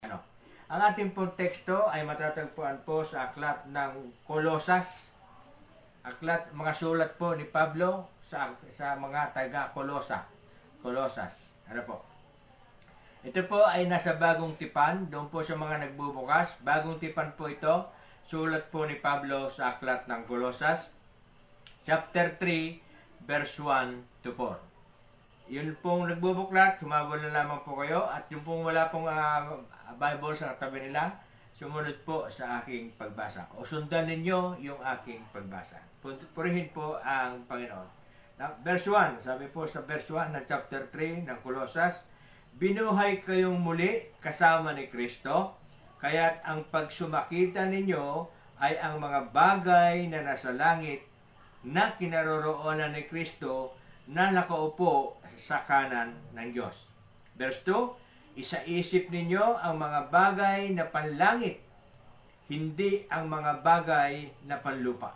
Ano? Ang ating pong teksto ay matatagpuan po sa aklat ng Kolosas. Aklat, mga sulat po ni Pablo sa mga taga-Kolosa. Kolosas. Ano po? Ito po ay nasa Bagong Tipan, doon po sa mga nagbubukas. Bagong Tipan po ito, sulat po ni Pablo sa aklat ng Kolosas, chapter 3, verse 1 to 4. Yun pong nagbubuklat, sumabol na lamang po kayo. At yung pong wala pong Bible sa tabi nila, sumunod po sa aking pagbasa. O sundan ninyo yung aking pagbasa. Purihin po ang Panginoon. Now, verse 1, sabi po sa verse 1 ng chapter 3 ng Kolosas, binuhay kayong muli kasama ni Kristo, kaya't ang pagsumakita ninyo ay ang mga bagay na nasa langit na kinaroroonan ni Kristo na nakaupo sa kanan ng Diyos. Verse 2, isaisip ninyo ang mga bagay na panlangit, hindi ang mga bagay na panlupa.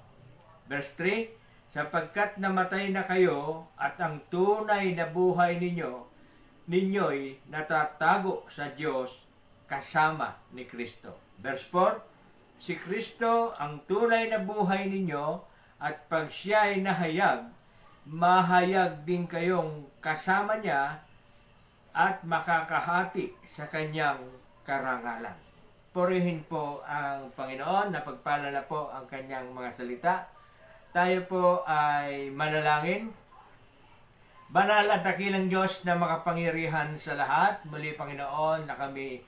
Verse 3, sapagkat namatay na kayo at ang tunay na buhay ninyo'y natatago sa Diyos kasama ni Kristo. Verse 4, si Kristo ang tunay na buhay ninyo at pag siya'y nahayag, mahayag din kayong kasama niya at makakahati sa kanyang karangalan. Purihin po ang Panginoon, napagpala na po ang kanyang mga salita. Tayo po ay manalangin. Banal at dakilang Diyos na makapangyarihan sa lahat, muli Panginoon na kami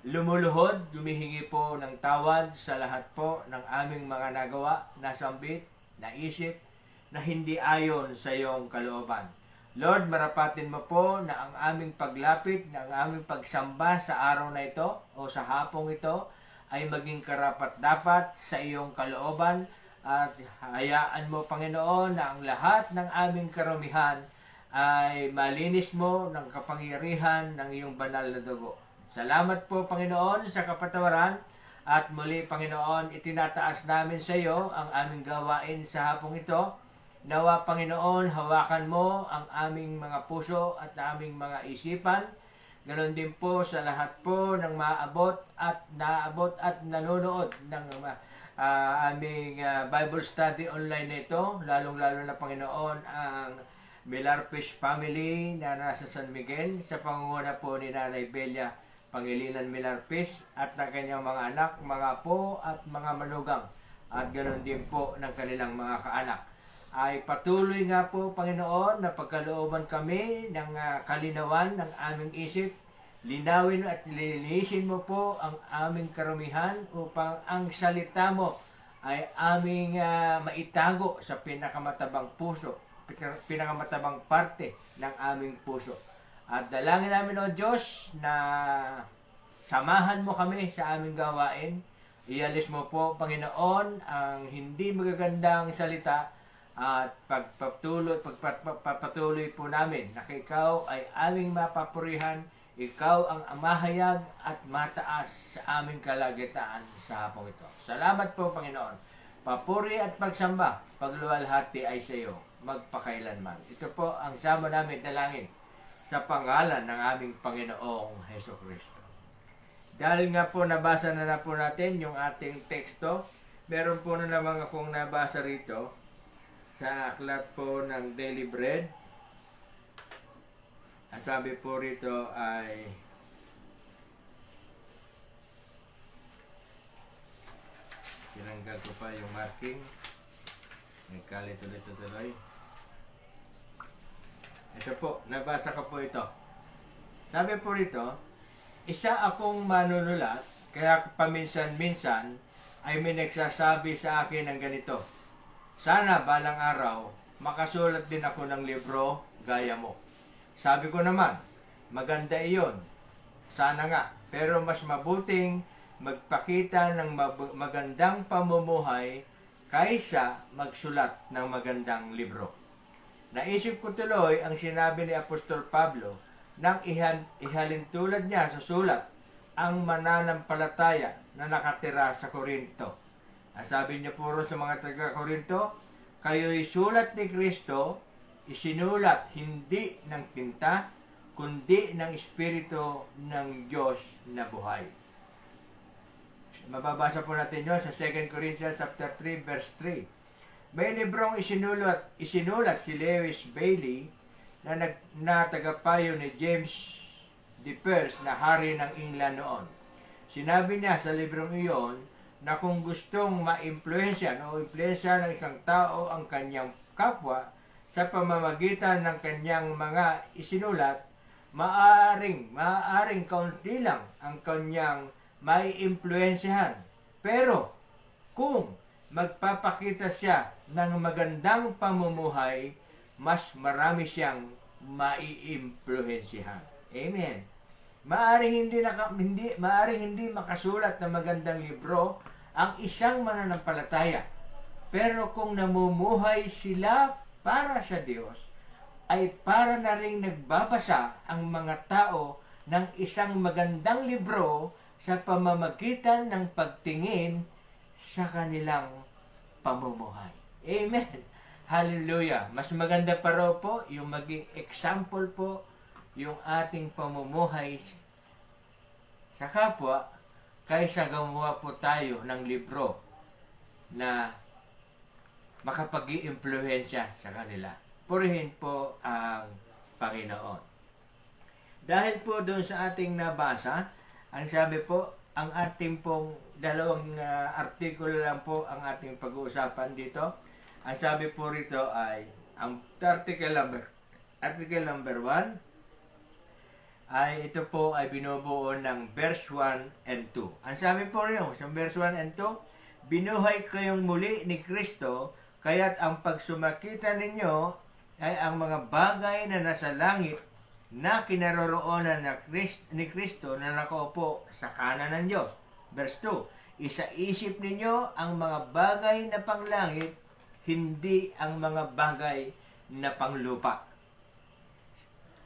lumuluhod, humihingi po ng tawad sa lahat po ng aming mga nagawa, nasambit, naisip, na hindi ayon sa iyong kalooban. Lord, marapatin mo po na ang aming paglapit, na ang aming pagsamba sa araw na ito o sa hapong ito ay maging karapat-dapat sa iyong kalooban at hayaan mo, Panginoon, na ang lahat ng aming karumihan ay malinis mo ng kapangyarihan ng iyong banal na dugo. Salamat po, Panginoon, sa kapatawaran at muli, Panginoon, itinataas namin sa iyo ang aming gawain sa hapong ito. Nawa, Panginoon, hawakan mo ang aming mga puso at aming mga isipan. Ganon din po sa lahat po ng naabot at nanonood ng aming Bible study online na ito. Lalong-lalo na, Panginoon, ang Milarpis family na nasa San Miguel sa pangunguna po ni Nanay Belia Pangilinan Milarpis at ng kanyang mga anak, mga apo at mga manugang. At ganon din po ng kanilang mga kaanak. Ay patuloy nga po, Panginoon, na pagkalooban kami ng kalinawan ng aming isip, linawin at lilinisin mo po ang aming karumihan upang ang salita mo ay aming maitago sa pinakamatabang puso, pinakamatabang parte ng aming puso. At dalangin namin, O Diyos, na samahan mo kami sa aming gawain. Ialis mo po, Panginoon, ang hindi magagandang salita at pagpapatuloy po namin na ikaw ay aming mapapurihan, ikaw ang mahayag at mataas sa aming kalagitnaan sa hapong ito. Salamat po, Panginoon. Papuri at pagsamba, pagluwalhati ay sa iyo, magpakailanman. Ito po ang sama namin dalangin sa pangalan ng aming Panginoong Hesukristo. Dahil nga po nabasa na po natin yung ating teksto, meron po na naman akong nabasa rito sa aklat po ng Daily Bread. Ang sabi po rito ay tinanggal ko pa yung marking, nagkalit ulit-tuloy. Ito po, nabasa ko po ito. Sabi po rito, isa akong manunulat, kaya paminsan-minsan ay may nagsasabi sa akin ng ganito, sana balang araw, makasulat din ako ng libro gaya mo. Sabi ko naman, maganda iyon. Sana nga, pero mas mabuting magpakita ng magandang pamumuhay kaysa magsulat ng magandang libro. Naisip ko tuloy ang sinabi ni Apostol Pablo nang ihalintulad niya sa sulat ang mananampalataya na nakatira sa Korinto. Sabi niya puro sa mga taga-Korinto, kayo'y sulat ni Kristo, isinulat hindi ng tinta, kundi ng Espiritu ng Diyos na buhay. Mababasa po natin yon sa 2 Corinthians chapter 3 verse 3. May librong isinulat si Lewis Bailey na tagapayo ni James the First na hari ng England noon. Sinabi niya sa librong iyon na kung gustong ma-impluensya o impluensya ng isang tao ang kanyang kapwa sa pamamagitan ng kanyang mga isinulat, maaring kaunti lang ang kanyang mai-impluensyahan. Pero kung magpapakita siya ng magandang pamumuhay, mas marami siyang mai-impluensyahan. Amen. Maaring hindi makasulat ng magandang libro ang isang mananampalataya. Pero kung namumuhay sila para sa Diyos, ay para na ring nagbabasa ang mga tao ng isang magandang libro sa pamamagitan ng pagtingin sa kanilang pamumuhay. Amen. Hallelujah. Mas maganda pa raw po yung maging example po yung ating pamumuhay sa kapwa kaysa gumawa po tayo ng libro na makapag-i-impluensya sa kanila. Purihin po ang Panginoon. Dahil po doon sa ating nabasa, ang sabi po, ang ating pong dalawang artikulo lang po ang ating pag-uusapan dito. Ang sabi po rito ay, ang article number 1, ay ito po ay binubuo ng verse 1 and 2. Ang sabi po rin sa verse 1 and 2, binuhay kayong muli ni Kristo, kaya't ang pagsumakita ninyo ay ang mga bagay na nasa langit na kinaroroonan ni Kristo na nakaupo sa kanan ng Diyos. Verse 2, isaisip ninyo ang mga bagay na panglangit, hindi ang mga bagay na panglupa.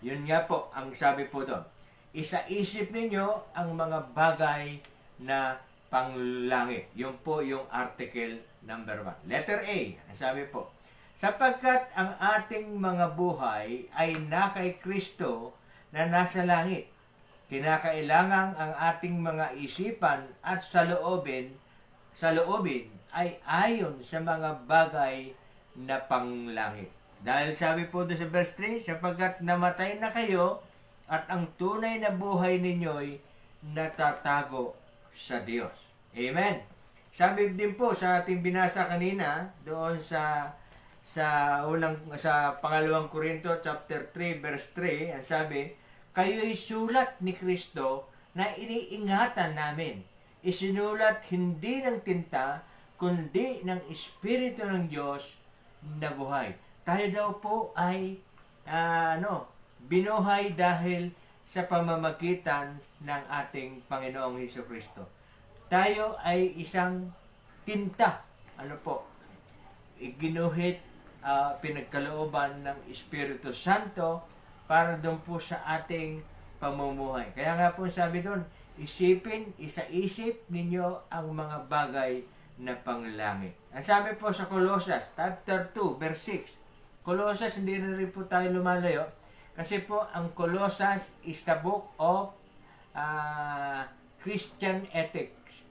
Yun nga po ang sabi po doon. Isaisip ninyo ang mga bagay na panglangit. Yun po yung article number 1. Letter A, ang sabi po, sapagkat ang ating mga buhay ay na kay Kristo na nasa langit. Kinakailangan ang ating mga isipan at saloobin ay ayon sa mga bagay na panglangit. Dahil sabi po doon sa verse 3, sapagkat namatay na kayo at ang tunay na buhay ninyo'y natatago sa Diyos. Amen. Sabi din po sa ating binasa kanina doon sa pangalawang Korinto chapter 3 verse 3, ang sabi, kayo'y sulat ni Kristo na iniingatan namin. Isinulat hindi ng tinta, kundi ng Espiritu ng Diyos na buhay. Tayo daw po ay binuhay dahil sa pamamagitan ng ating Panginoong Hesukristo. Tayo ay isang tinta, ginuhit, pinagkalooban ng Espiritu Santo para doon po sa ating pamumuhay. Kaya nga po sabi doon, isaisip ninyo ang mga bagay na panglangit. Ang sabi po sa Colossus chapter 2 verse 6, Colossus, hindi na rin po tayo lumalayo. Kasi po, ang Colossus is the book of Christian ethics.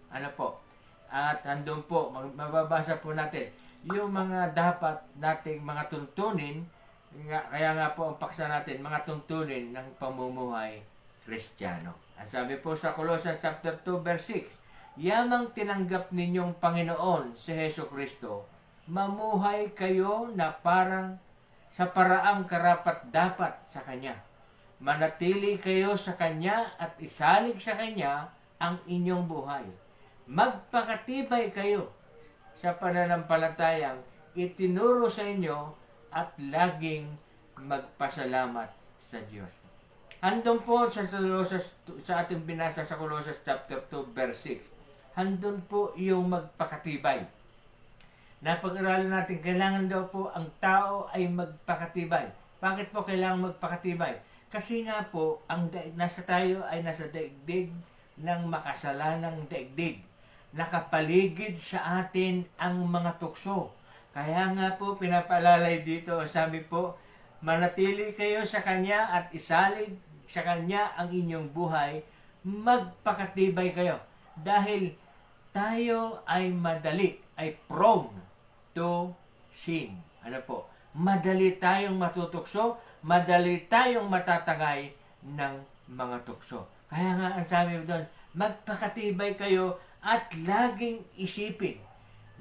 At andun po, mababasa po natin yung mga dapat nating mga tuntunin. Kaya nga po, ang paksa natin, mga tuntunin ng pamumuhay Kristiyano. Ang sabi po sa Colossus chapter 2 verse 6, yamang tinanggap ninyong Panginoon si Hesukristo, mamuhay kayo na sa paraang karapat-dapat sa Kanya. Manatili kayo sa Kanya at isalig sa Kanya ang inyong buhay. Magpakatibay kayo sa pananampalatayang itinuro sa inyo at laging magpasalamat sa Diyos. Handon po sa ating binasa sa Colossus chapter 2 verse 6. Handon po yung magpakatibay. Napag-aralan natin, kailangan daw po ang tao ay magpakatibay. Bakit po kailangan magpakatibay? Kasi nga po, tayo ay nasa daigdig ng makasalanang daigdig. Nakapaligid sa atin ang mga tukso. Kaya nga po, pinapalalay dito, sabi po, manatili kayo sa Kanya at isalig sa Kanya ang inyong buhay, magpakatibay kayo. Dahil tayo ay prone to sin. Ano po? Madali tayong matutukso, madali tayong matatangay ng mga tukso. Kaya nga ang sabi mo doon, magpakatibay kayo at laging isipin.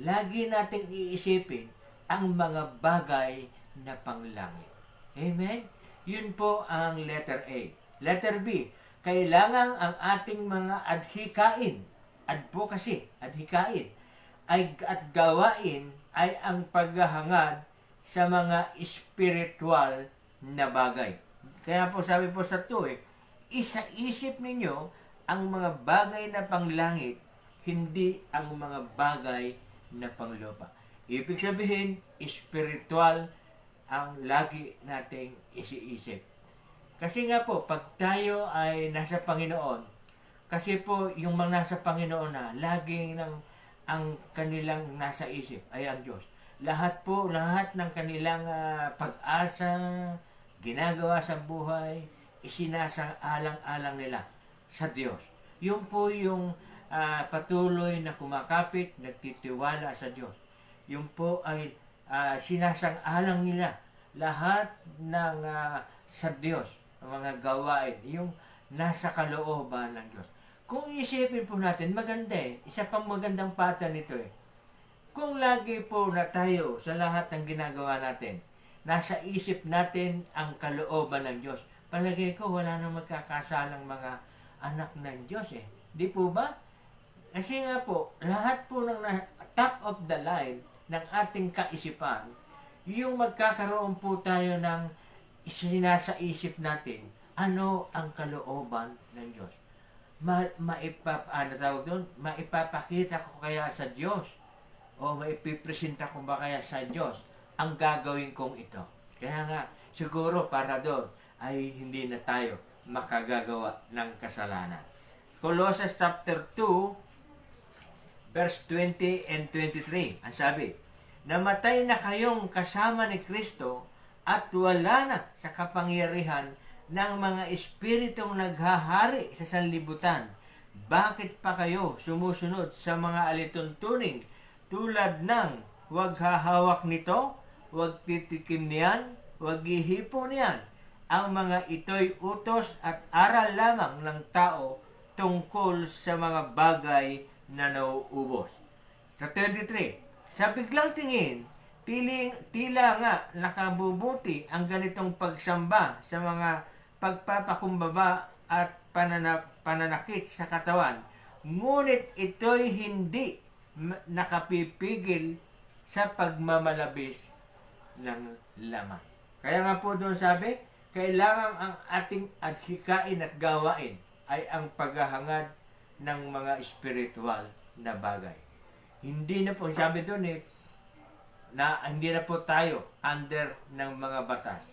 Lagi nating iisipin ang mga bagay na panglangit. Amen? Yun po ang letter A. Letter B, kailangan ang ating mga advocacy, at gawain ay ang paghahangad sa mga spiritual na bagay. Kaya po sabi po sa 2, isaisip ninyo ang mga bagay na panglangit, hindi ang mga bagay na panglupa. Ibig sabihin, spiritual ang lagi nating isiisip. Kasi nga po, pag tayo ay nasa Panginoon, kasi po yung mga nasa Panginoon na, laging ang kanilang nasa isip ay ang Diyos. Lahat ng kanilang pag-asa, ginagawa sa buhay, isinasang-alang-alang nila sa Diyos. Yun po yung patuloy na kumakapit, nagtitiwala sa Diyos. Yun po ay sinasang-alang nila lahat ng sa Diyos, mga gawain, yung nasa kalooban ng Diyos. Kung isipin po natin, maganda isa pang magandang pattern nito Kung lagi po na tayo sa lahat ng ginagawa natin, nasa isip natin ang kalooban ng Diyos, palagay ko wala nang magkakasalang mga anak ng Diyos Di po ba? Kasi nga po, lahat po ng top of the line ng ating kaisipan, yung magkakaroon po tayo ng isinasa isip natin, ano ang kalooban ng Diyos. Maipapakita ko kaya sa Diyos, o maipipresenta ko ba kaya sa Diyos ang gagawin kong ito. Kaya nga, siguro para doon ay hindi na tayo makagagawa ng kasalanan. Colossians chapter 2, verse 20 and 23. Ang sabi, namatay na kayong kasama ni Kristo at wala na sa kapangyarihan ng mga espiritong naghahari sa sanlibutan. Bakit pa kayo sumusunod sa mga alituntuning tulad ng huwag hahawak nito, huwag titikim niyan, huwag ihipo niyan? Ang mga ito'y utos at aral lamang ng tao tungkol sa mga bagay na nauubos. Sa 33, sa biglang tingin, tila nga nakabubuti ang ganitong pagsamba sa mga pagpapakumbaba at pananakit sa katawan. Ngunit ito'y hindi nakapipigil sa pagmamalabis ng laman. Kaya nga po doon sabi, kailangan ang ating adhikain at gawain ay ang paghahangad ng mga spiritual na bagay. Hindi na po, sabi doon na hindi na po tayo under ng mga batas.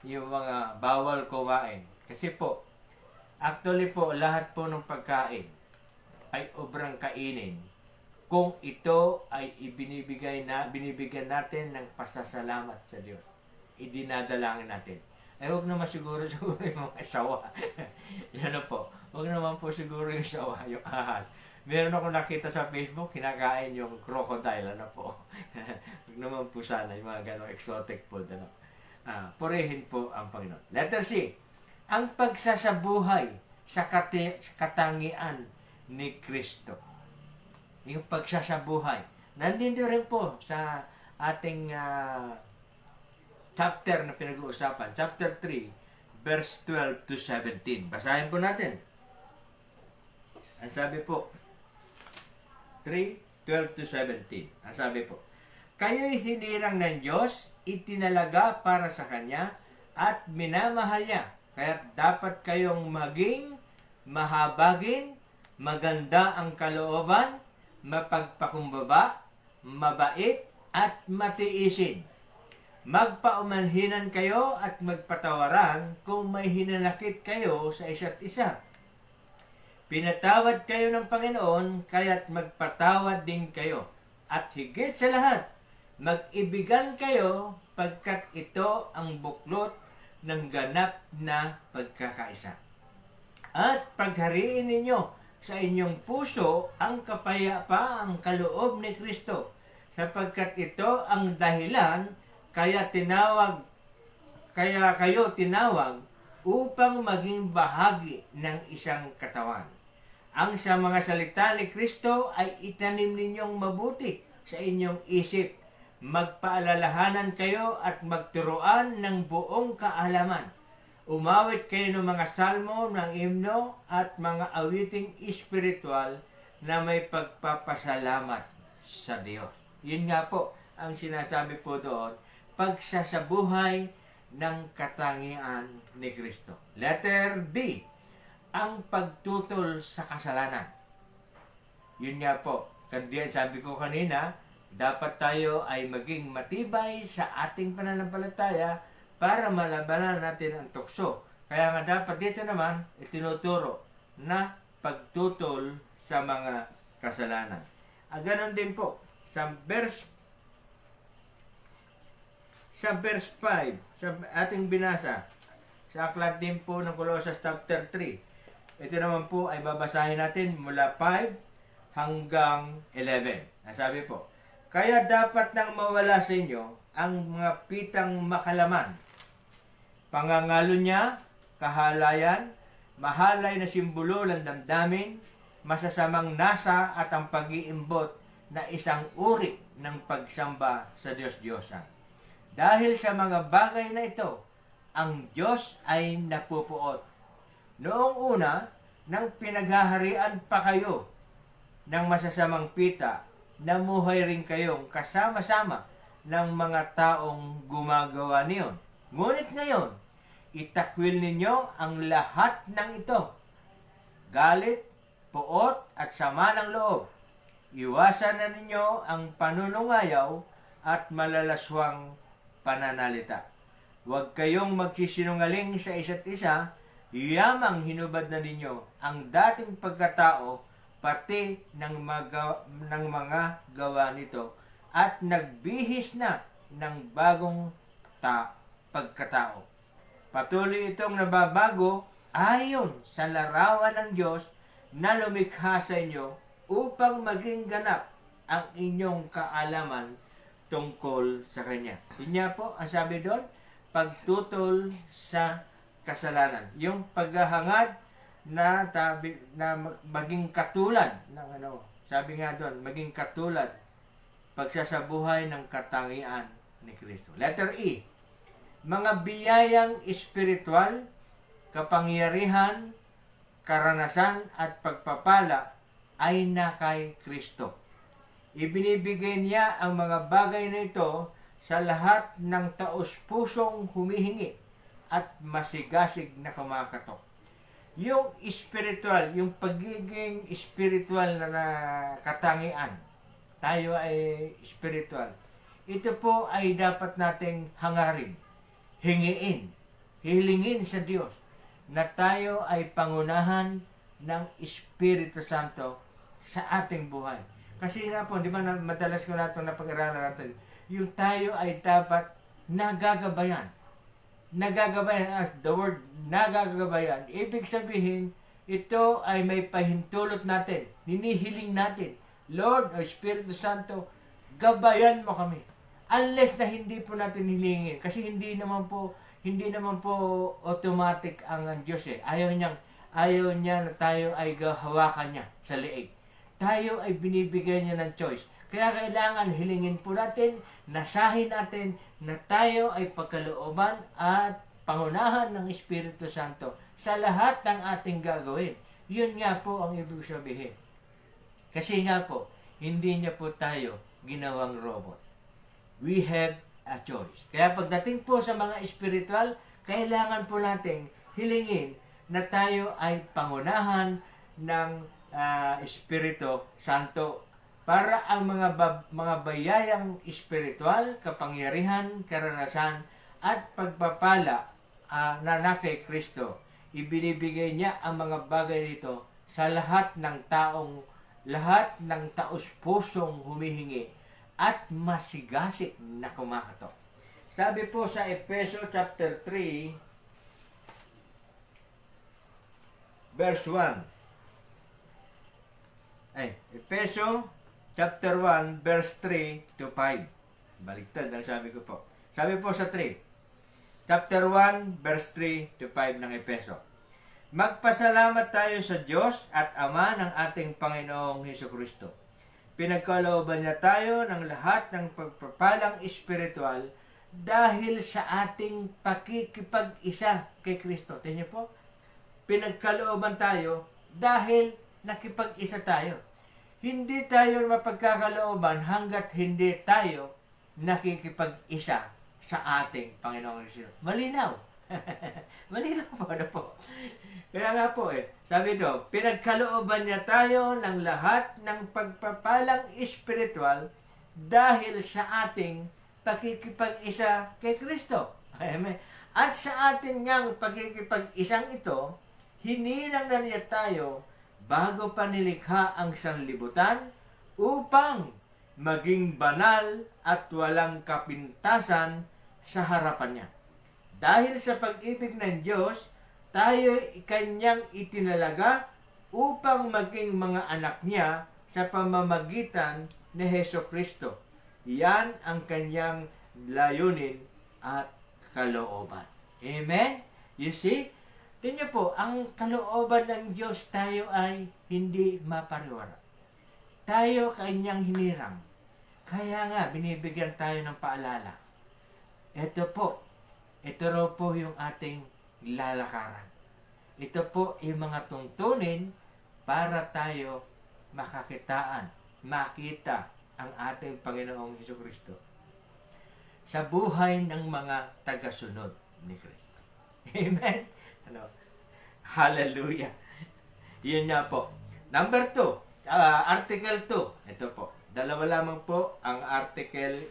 Yung mga bawal kumain. Kasi po, actually po, lahat po ng pagkain ay obrang kainin kung ito ay binibigyan natin ng pasasalamat sa Diyos. Idinadalangin natin. Ay huwag naman siguro yung mga sawa. Yan po. Huwag naman po siguro yung sawa, yung ahas. Meron ako nakita sa Facebook, kinakain yung crocodile, po. Huwag naman po sana yung mga gano'ng exotic food, purihin po ang Panginoon. Letter C, ang pagsasabuhay sa katangian ni Kristo. Yung pagsasabuhay. Nandito rin po sa ating chapter na pinag-uusapan. Chapter 3, verse 12 to 17. Basahin po natin. Ang sabi po, 3:12 to 17. Ang sabi po, kayo'y hinirang ng Diyos, itinalaga para sa Kanya, at minamahal niya. Kaya dapat kayong maging mahabagin, maganda ang kalooban, mapagpakumbaba, mabait, at matiisin. Magpaumanhinan kayo at magpatawaran kung may hinanakit kayo sa isa't isa. Pinatawad kayo ng Panginoon, kaya't magpatawad din kayo. At higit sa lahat, mag-ibigan kayo pagkat ito ang buklot ng ganap na pagkakaisa. At paghariin ninyo sa inyong puso ang kapayapaang kaloob ni Kristo, sapagkat ito ang dahilan kaya kayo tinawag upang maging bahagi ng isang katawan. Ang sa mga salita ni Kristo ay itanim ninyong mabuti sa inyong isip. Magpaalalahanan kayo at magturuan ng buong kaalaman. Umawit kayo ng mga salmo, ng himno at mga awiting espiritual na may pagpapasalamat sa Diyos. Yun nga po ang sinasabi po doon, pagsasabuhay ng katangian ni Kristo. Letter D, ang pagtutol sa kasalanan. Yun nga po, kandi sabi ko kanina, dapat tayo ay maging matibay sa ating pananampalataya para malabanan natin ang tukso. Kaya nga dapat dito naman itinuturo na pagtutol sa mga kasalanan. Ganon din po sa verse 5 sa ating binasa sa aklat din po ng Colossus chapter 3. Ito naman po ay babasahin natin mula 5 hanggang 11. Sabi po, kaya dapat nang mawala sa inyo ang mga pitang makalaman, pangangalo niya, kahalayan, mahalay na simbolo ng damdamin, masasamang nasa at ang pag-iimbot na isang uri ng pagsamba sa Diyos-Diyosan. Dahil sa mga bagay na ito, ang Diyos ay napupuot. Noong una, nang pinaghaharian pa kayo ng masasamang pita, namuhay rin kayong kasama-sama ng mga taong gumagawa niyon. Ngunit ngayon, itakwil ninyo ang lahat ng ito. Galit, puot at sama ng loob. Iwasan na ninyo ang panunungayaw at malalaswang pananalita. Huwag kayong magsisinungaling sa isa't isa, yamang hinubad na ninyo ang dating pagkatao pati ng mga gawa nito at nagbihis na ng bagong pagkatao. Patuloy itong nababago ayon sa larawan ng Diyos na lumikha sa inyo upang maging ganap ang inyong kaalaman tungkol sa Kanya. Yun nga po, ang sabi doon, pagtutol sa kasalanan. Yung paghahangad na maging katulad ng sabi nga doon, maging katulad pagsasabuhay ng katangian ni Kristo. Letter E, mga biyayang espiritual, kapangyarihan, karanasan at pagpapala ay na kay Kristo. Ibinibigay niya ang mga bagay na ito sa lahat ng taos-pusong humihingi at masigasig na kumakatok. Yung spiritual, yung pagiging spiritual na katangian, tayo ay spiritual. Ito po ay dapat nating hangarin, hingiin, hilingin sa Diyos na tayo ay pangunahan ng Espiritu Santo sa ating buhay. Kasi nga po, di ba madalas ko na itong napag-aralan natin, yung tayo ay dapat nagagabayan. Nagagabayan, as the word nagagabayan, ibig sabihin, ito ay may pahintulot natin, hinihiling natin, Lord o Espiritu Santo, gabayan mo kami. Unless na hindi po natin hilingin, kasi hindi naman po automatic ang Diyos eh. Ayaw niya na tayo ay hawakan niya sa leeg. Tayo ay binibigay niya ng choice. Kaya kailangan hilingin po natin, nasahin natin na tayo ay pagkalooban at pangunahan ng Espiritu Santo sa lahat ng ating gagawin. Yun nga po ang ibig sabihin. Kasi nga po, hindi niya po tayo ginawang robot. We have a choice. Kaya pagdating po sa mga espiritual, kailangan po nating hilingin na tayo ay pangunahan ng Espiritu Santo para ang mga bayayang espiritual, kapangyarihan, karanasan at pagpapala na kay Kristo, ibinibigay niya ang mga bagay nito sa lahat ng taos-pusong humihingi at masigasig na kumakatok. Sabi po sa Efeso chapter 3 verse 1, Efeso chapter 1 verse 3 to 5. Baliktad ang sabi ko po. Sabi po sa 3. Chapter 1 verse 3 to 5 ng Efeso. Magpasalamat tayo sa Diyos at Ama ng ating Panginoong Hesukristo. Pinagkalooban niya tayo ng lahat ng pagpapalang espiritual dahil sa ating pakikipag-isa kay Kristo. Tingnan po, pinagkalooban tayo dahil nakipag-isa tayo. Hindi tayo mapagkakalooban hanggat hindi tayo nakikipag-isa sa ating Panginoong Hesus. Malinaw. Malinaw po na po. Kaya nga po sabi ito, pinagkalooban niya tayo ng lahat ng pagpapalang espiritual dahil sa ating pakikipag-isa kay Kristo. Amen. At sa ating ngang pakikipag-isang ito, hinirang na niya tayo bago pa nilikha ang sanlibutan upang maging banal at walang kapintasan sa harapan niya. Dahil sa pag-ibig ng Diyos, tayo kanyang itinalaga upang maging mga anak niya sa pamamagitan ni Hesukristo. Yan ang kanyang layunin at kalooban. Amen? You see? Tingnan po, ang kalooban ng Diyos tayo ay hindi mapariwara. Tayo kanyang hinirang. Kaya nga, binibigyan tayo ng paalala. Ito raw po yung ating lalakaran. Ito po yung mga tuntunin para tayo makita ang ating Panginoong Hesukristo sa buhay ng mga tagasunod ni Kristo. Amen? Hallelujah. Yun nga po. Number 2, Article 2. Ito po. Dalawa lamang po ang article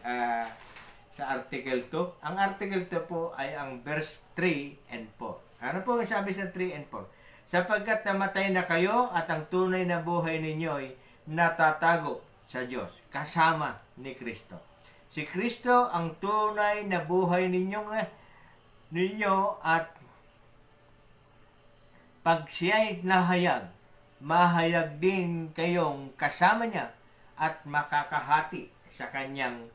sa Article 2. Ang Article 2 po ay ang verse 3 and 4. Ano po ang sabi sa 3 and 4? Sapagkat namatay na kayo at ang tunay na buhay ninyo ay natatago sa Diyos, kasama ni Kristo. Si Kristo ang tunay na buhay ninyo at pag siya'y nahayag, mahayag din kayong kasama niya at makakahati sa kanyang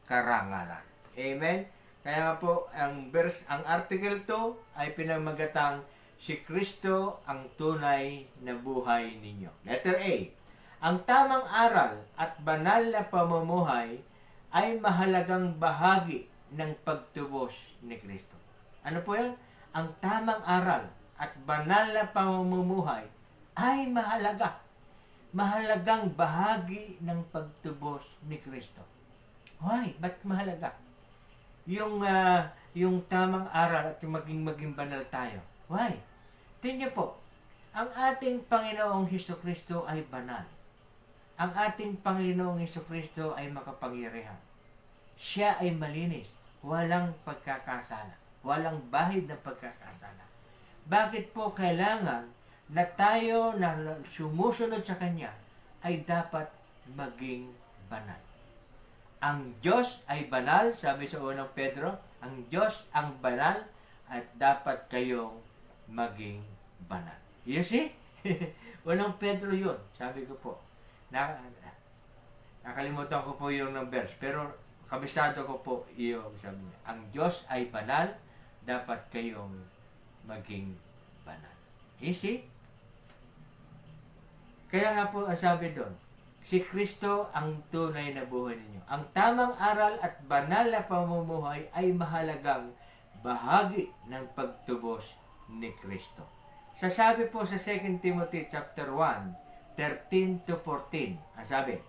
karangalan. Amen? Kaya nga po, ang Article 2 ay pinamagatang si Kristo ang tunay na buhay ninyo. Letter A. Ang tamang aral at banal na pamumuhay ay mahalagang bahagi ng pagtubos ni Kristo. Ano po yan? Ang tamang aral at banal na pamumuhay ay mahalagang bahagi ng pagtubos ni Kristo. Why? Ba't mahalaga? Yung tamang aral at maging banal tayo. Why? Tingnan po, ang ating Panginoong Hesukristo ay banal. Ang ating Panginoong Hesukristo ay makapangyarihan. Siya ay malinis, walang pagkakasala, walang bahid ng pagkakasala. Bakit po kailangan na tayo na sumusunod sa Kanya ay dapat maging banal? Ang Diyos ay banal, sabi sa unang Pedro, ang Diyos ang banal at dapat kayong maging banal. You see? Unang Pedro yun, sabi ko po. Nakalimutan ko po yung verse, pero kabisado ko po yung sabi niya. Ang Diyos ay banal, dapat kayong maging banal. You see? Kaya nga po ang sabi doon, si Kristo ang tunay na buhay ninyo. Ang tamang aral at banal na pamumuhay ay mahalagang bahagi ng pagtubos ni Kristo. Sasabi po sa 2 Timothy chapter 1, 13 to 14, ang sabi,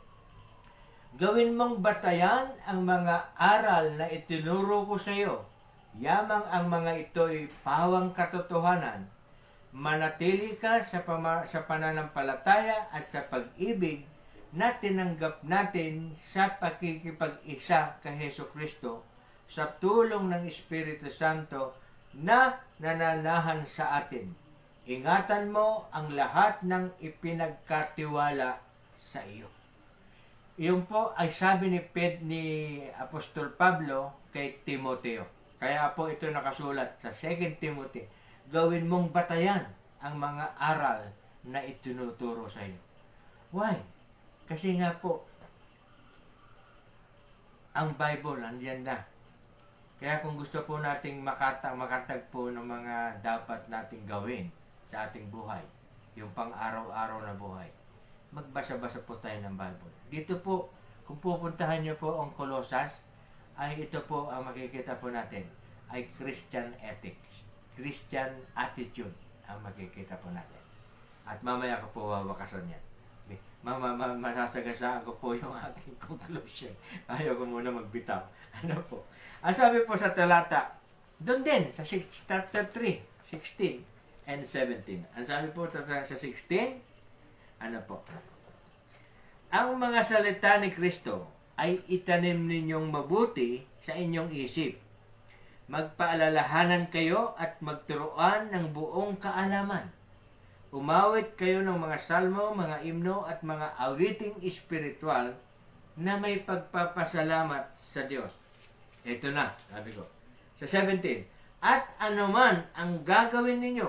gawin mong batayan ang mga aral na itinuro ko sa iyo. Yamang ang mga ito'y pawang katotohanan. Manatili ka sa pananampalataya at sa pag-ibig na tinanggap natin sa pakikipag-isa kay Hesukristo sa tulong ng Espiritu Santo na nananahan sa atin. Ingatan mo ang lahat ng ipinagkatiwala sa iyo. Iyon po ay sabi ni Apostol Pablo kay Timoteo. Kaya po ito nakasulat sa 2 Timothy. Gawin mong batayan ang mga aral na itinuturo sa iyo. Why? Kasi nga po, ang Bible, andyan na. Kaya kung gusto po nating makatagpo ng mga dapat nating gawin sa ating buhay, yung pang-araw-araw na buhay, magbasa-basa po tayo ng Bible. Dito po, kung pupuntahan nyo po ang Colossus, ay ito po ang makikita po natin, ay Christian ethics, Christian attitude ang makikita po natin. At mamaya ko po wawakasan yan. Masasagasaan ko po yung aking conclusion. Ayaw ko muna magbitaw. Ano po? Ang sabi po sa talata, doon din, sa chapter 3, 16 and 17. Ang sabi po sa 16, ano po? Ang mga salita ni Kristo ay itanim ninyong mabuti sa inyong isip. Magpaalalahanan kayo at magturuan ng buong kaalaman. Umawit kayo ng mga salmo, mga imno at mga awiting espiritual na may pagpapasalamat sa Diyos. Ito na, sabi ko. Sa 17, at anuman ang gagawin ninyo,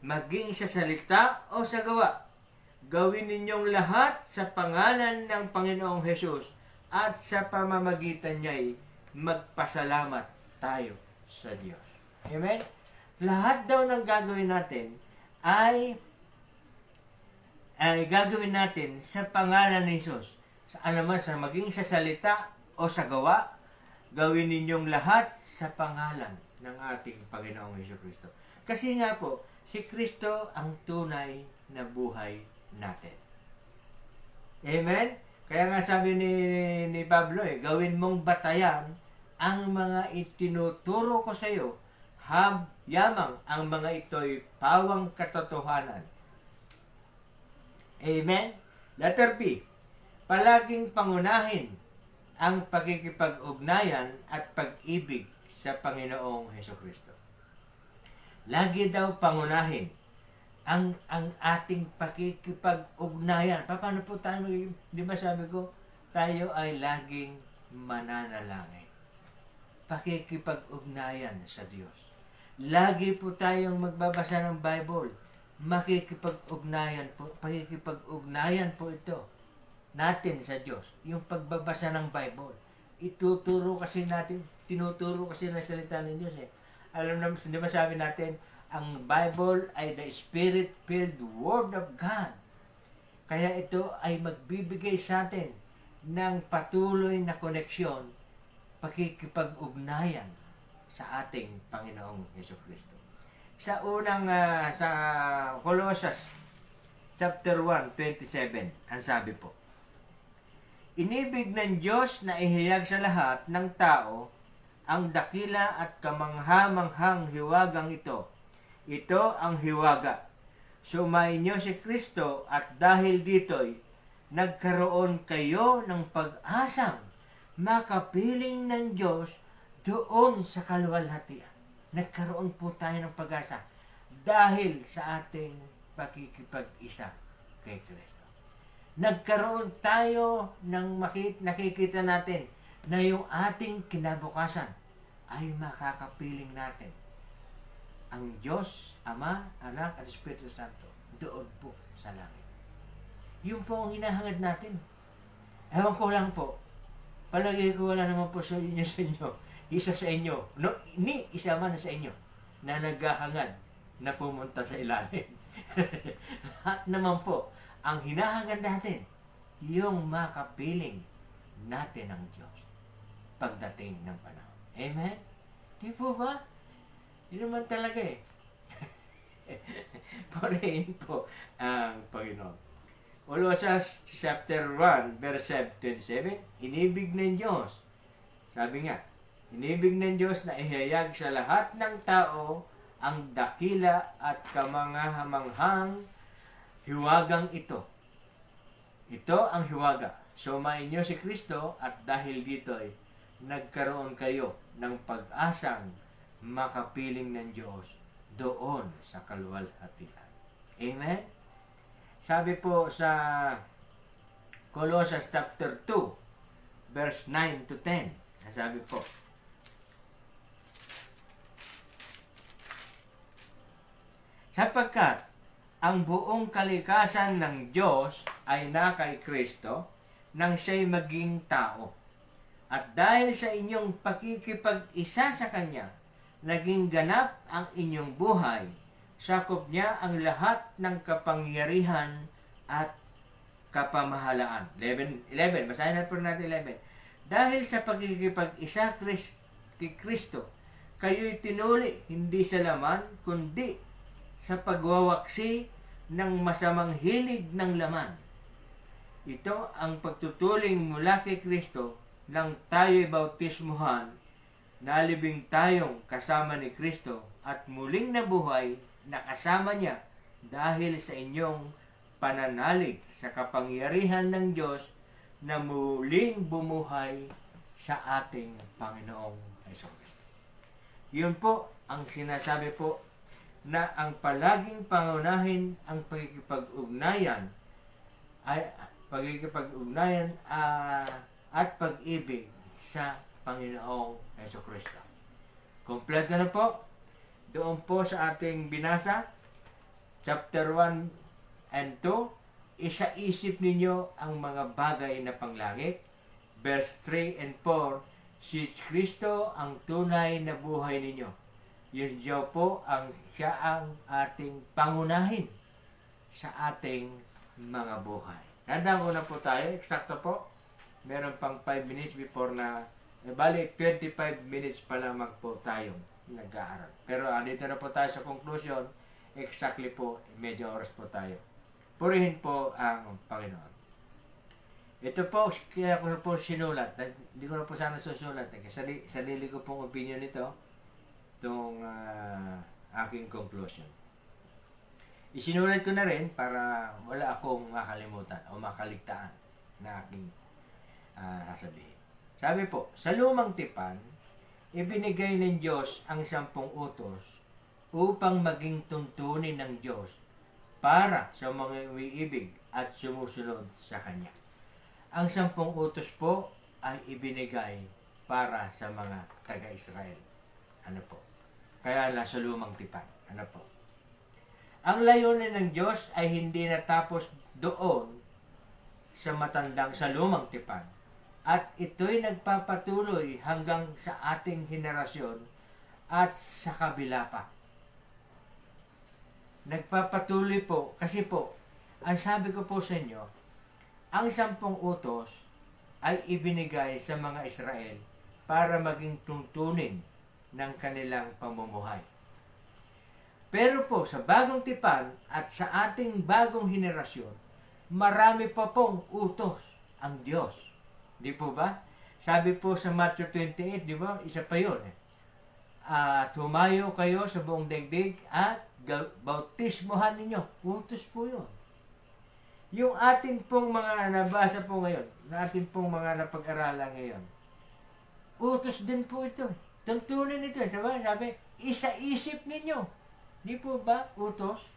maging sa salita o sa gawa, gawin ninyong lahat sa pangalan ng Panginoong Hesus at sa pamamagitan niya'y magpasalamat tayo sa Diyos. Amen? Lahat daw ng gagawin natin ay gagawin natin sa pangalan ni Jesus. Sa anuman, sa maging sa salita o sa gawa, gawin ninyong lahat sa pangalan ng ating Panginoong Jesucristo. Kasi nga po, si Kristo ang tunay na buhay natin. Amen? Kaya nga sabi ni Pablo, gawin mong batayan ang mga itinuturo ko sa iyo, yamang ang mga ito'y pawang katotohanan. Amen? Letter B, palaging pangunahin ang pagkikipag-ugnayan at pag-ibig sa Panginoong Hesukristo. Lagi daw pangunahin ang ating pagkikipag-ugnayan. Paano po tayo, di ba sabi ko, tayo ay laging mananalangin. Pakikipag-ugnayan sa Diyos. Lagi po tayong magbabasa ng Bible. Makikipag-ugnayan po, pakikipag-ugnayan po ito natin sa Diyos. Yung pagbabasa ng Bible. Tinuturo kasi ng salita ng Diyos Alam naman, di ba sabi natin, ang Bible ay the Spirit-filled Word of God. Kaya ito ay magbibigay sa atin ng patuloy na koneksyon, pakikipag-ugnayan sa ating Panginoong Jesucristo. Sa unang, sa Colossus, chapter 1, 27, ang sabi po, inibig ng Diyos na ihayag sa lahat ng tao ang dakila at kamangha-manghang hiwagang ito. Ito ang hiwaga. Sumainyo si Kristo at dahil dito'y nagkaroon kayo ng pag-asang makapiling ng Diyos doon sa kaluwalhatian. Nagkaroon po tayo ng pag-asa dahil sa ating pakikipag-isa kay Kristo. Nagkaroon tayo ng nakikita natin na yung ating kinabukasan ay makakapiling natin ang Diyos, Ama, Anak at Espiritu Santo doon po sa langit. Yung po ang hinahangad natin. Ewan ko lang po, palagi ko wala naman po sa inyo, isa sa inyo, isa man sa inyo na naghahangad na pumunta sa ilalim. Lahat naman po, ang hinahangad natin, yung makapiling natin ng Diyos pagdating ng panahon. Amen? Di po ba? Yun naman talaga Purihin po ang Panginoon. Colossus chapter 1, verse 27, inibig ng Diyos. Sabi nga, inibig ng Diyos na ihayag sa lahat ng tao ang dakila at kamangha-manghang hiwagang ito. Ito ang hiwaga. Sumainyo si Kristo at dahil dito'y nagkaroon kayo ng pag-asang makapiling ng Diyos doon sa kaluwalhatian. Amen? Sabi po sa Colossus chapter 2, verse 9 to 10, sabi po, sapagkat ang buong kalikasan ng Diyos ay na kay Kristo nang siya'y maging tao. At dahil sa inyong pakikipag-isa sa Kanya, naging ganap ang inyong buhay. Sakop niya ang lahat ng kapangyarihan at kapamahalaan. 11. Basahin na po natin 11. Dahil sa pakikipag-isa kay Kristo, kayo'y tinuli hindi sa laman, kundi sa pagwawaksi ng masamang hilig ng laman. Ito ang pagtutuling mula kay Kristo nang tayo'y bautismuhan, nalibing tayong kasama ni Kristo at muling nabuhay na kasama niya dahil sa inyong pananalig sa kapangyarihan ng Diyos na muling bumuhay sa ating Panginoong Hesus. Yun po ang sinasabi po na ang palaging pangunahin ang pagkikipag-ugnayan at pag-ibig sa Panginoong Jesucristo. Kompleto na po. Doon po sa ating binasa, chapter 1 and 2, isa-isip ninyo ang mga bagay na panglangit. Verse 3 and 4, si Kristo ang tunay na buhay ninyo. Yun siya ang ating pangunahin sa ating mga buhay. Tandaan una po tayo, eksakto po. Meron pang 5 minutes before na, bali 25 minutes pa lamang po tayong nag-aaral. Pero andito na po tayo sa conclusion, exactly po, medyo oras po tayo. Purihin po ang Panginoon. Ito po, kaya ko na po sinulat. Hindi ko na po sana susulat. Kasi sarili ko pong opinion nito, itong aking conclusion. Isinulat ko na rin para wala akong makalimutan o makaligtaan na aking sasabihin. Sabi po, sa lumang tipan, ibinigay ng Diyos ang 10 utos upang maging tuntunin ng Diyos para sa mga umiibig at sumusunod sa Kanya. Ang 10 utos po ay ibinigay para sa mga taga-Israel. Ano po? Kaya sa lumang tipan. Ano po? Ang layunin ng Diyos ay hindi natapos doon sa lumang tipan. At ito'y nagpapatuloy hanggang sa ating henerasyon at sa kabila pa. Nagpapatuloy po, kasi po, ang sabi ko po sa inyo, ang 10 utos ay ibinigay sa mga Israel para maging tuntunin ng kanilang pamumuhay. Pero po, sa bagong tipan at sa ating bagong henerasyon, marami pa pong utos ang Diyos. Di po ba? Sabi po sa Matthew 28, di ba? Isa pa yun. Tumayo kayo sa buong daigdig at bautismuhan ninyo. Utos po yun. Yung atin pong mga nabasa po ngayon, atin pong mga napag-aralan ngayon, utos din po ito. Tuntunin ito. Sabi, isa-isip ninyo. Di po ba, utos?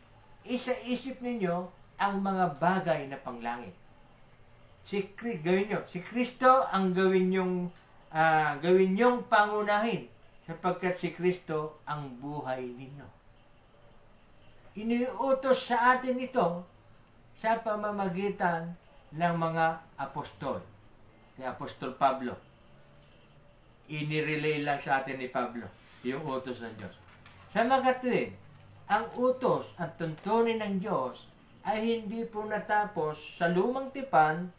Isa-isip ninyo ang mga bagay na panglangit. Gawin nyo. Si Kristo ang gawin nyong pangunahin sapagkat si Kristo ang buhay ninyo. Iniutos sa atin ito sa pamamagitan ng mga apostol. Si Apostol Pablo. Inirelay lang sa atin ni Pablo yung utos ng Diyos. Sa mga kapatid, ang utos at tuntunin ng Diyos ay hindi po natapos sa lumang tipan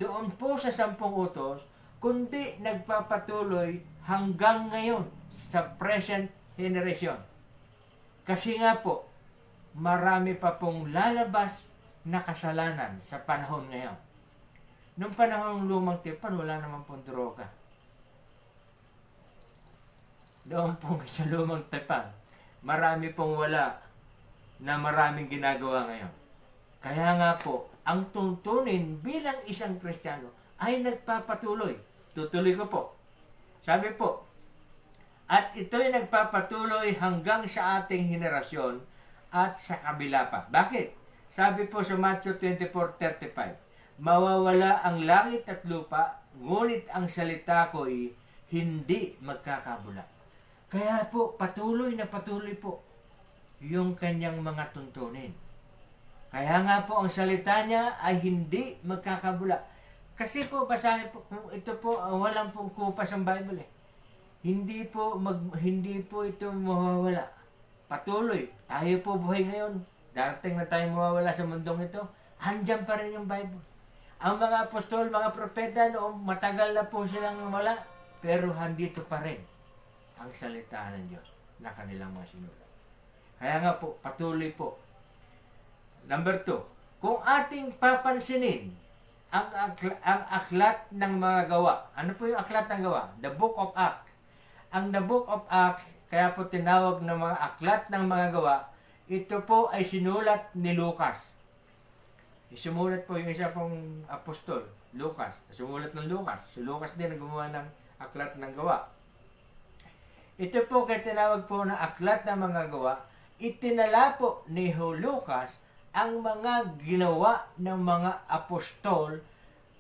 doon po sa 10 utos, kundi nagpapatuloy hanggang ngayon sa present generation. Kasi nga po, marami pa pong lalabas na kasalanan sa panahon ngayon. Noong panahon ng lumang tipan, wala naman pong droga. Doon po sa lumang tipan, marami pong wala na maraming ginagawa ngayon. Kaya nga po, ang tuntunin bilang isang Kristiyano ay nagpapatuloy. Tutuloy ko po. Sabi po, at ito'y nagpapatuloy hanggang sa ating henerasyon at sa kabila pa. Bakit? Sabi po sa Matthew 24:35, mawawala ang langit at lupa, ngunit ang salita ko'y hindi magkakabula. Kaya po, patuloy na patuloy po yung kanyang mga tuntunin. Kaya nga po ang salita niya ay hindi magkakabula. Kasi po, basahin po, ito po, walang pong kupas ang Bible eh. Hindi po ito mawawala. Patuloy. Tayo po buhay ngayon. Darating na tayo mawawala sa mundong ito. Andyan pa rin yung Bible. Ang mga apostol, mga propeta, noong matagal na po silang wala, pero handito pa rin ang salita ng Diyos na kanilang mga sinulat. Kaya nga po, patuloy po. Number 2, kung ating papansinin ang aklat ng mga gawa. Ano po yung aklat ng gawa? The Book of Acts. Ang The Book of Acts, kaya po tinawag ng mga aklat ng mga gawa, ito po ay sinulat ni Lucas. Sumulat po yung isa pong apostol, Lucas. Sumulat ng Lucas. Si Lucas din gumawa ng aklat ng gawa. Ito po kaya tinawag po na aklat ng mga gawa, itinala po ni Lucas ang mga ginawa ng mga apostol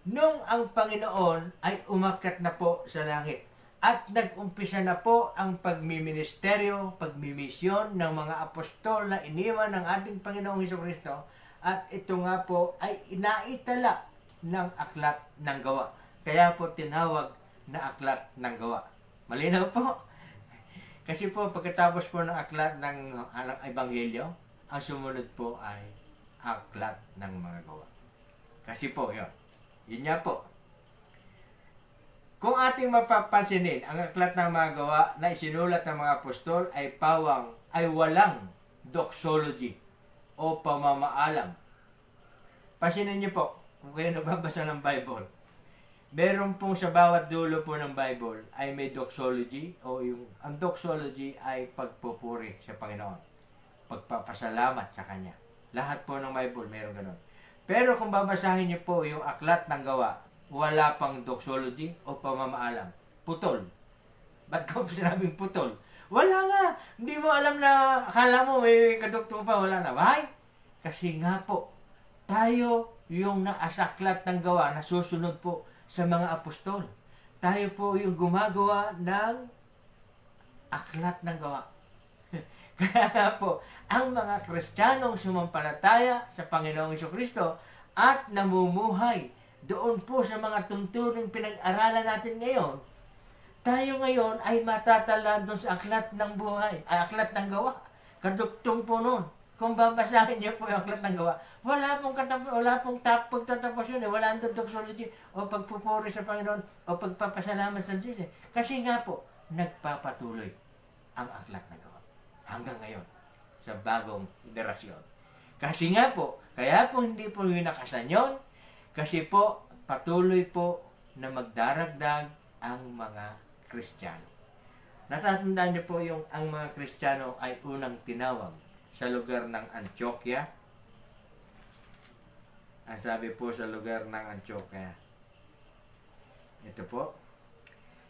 nung ang Panginoon ay umakyat na po sa langit. At nag-umpisa na po ang pagmiministeryo, pagmimisyon ng mga apostol na iniwan ng ating Panginoong Hesukristo. At ito nga po ay inaitala ng aklat ng gawa. Kaya po tinawag na aklat ng gawa. Malinaw po? Kasi po pagkatapos po ng aklat ng Ebanghelyo, ang sumunod po ay aklat ng mga gawa. Kasi po yun. Yun nga po. Kung ating mapapansinin, ang aklat ng mga gawa na isinulat ng mga apostol ay walang doxology o pamamaalam. Pasinin niyo po, kung kayo nababasa ng Bible, meron pong sa bawat dulo po ng Bible ay may doxology o ang doxology ay pagpupuri sa Panginoon. Pagpapasalamat sa Kanya. Lahat po ng Bible meron ganun. Pero kung babasahin niyo po yung aklat ng gawa, wala pang doxology o pamamaalam. Putol. Ba't ko sinabing putol? Wala nga. Hindi mo alam na akala mo may kadoktor pa. Wala na. Why? Kasi nga po, tayo yung naasaklat ng gawa na susunod po sa mga apostol. Tayo po yung gumagawa ng aklat ng gawa. Kaya nga po, ang mga Kristiyanong sumampalataya sa Panginoong Hesukristo at namumuhay doon po sa mga tuntuning pinag-aralan natin ngayon, tayo ngayon ay matatala doon sa aklat ng buhay, aklat ng gawa. Kaduktong po nun. Kung babasahin niyo po yung aklat ng gawa, wala pong pagtatapos yun. Wala ang doxology o pagpupuri sa Panginoon o pagpapasalamat sa Diyos. Kasi nga po, nagpapatuloy ang aklat ng gawa. Hanggang ngayon, sa bagong henerasyon. Kasi nga po, kaya po hindi po winakasan yun, kasi po, patuloy po na magdaragdag ang mga Kristiyano. Natatandaan niyo po yung ang mga Kristiyano ay unang tinawag sa lugar ng Antioquia. Ang sabi po sa lugar ng Antioquia, ito po,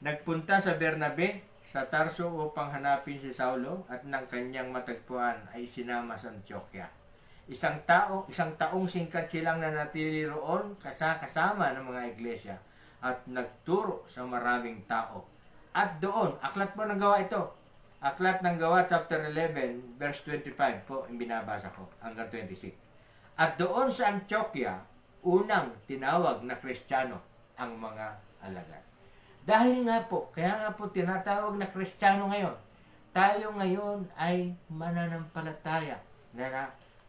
nagpunta sa Bernabe sa Tarso upang hanapin si Saulo at ng kanyang matagpuan ay sinama sa Antioquia. Isang taong singkat silang nanatili roon kasama ng mga iglesia at nagturo sa maraming tao. At doon, aklat po ng gawa ito. Aklat ng gawa chapter 11 verse 25 po yung binabasa ko hanggang 26. At doon sa Antioquia, unang tinawag na Kristiyano ang mga alagad. Dahil nga po, kaya nga po tinatawag na Kristiyano ngayon. Tayo ngayon ay mananampalataya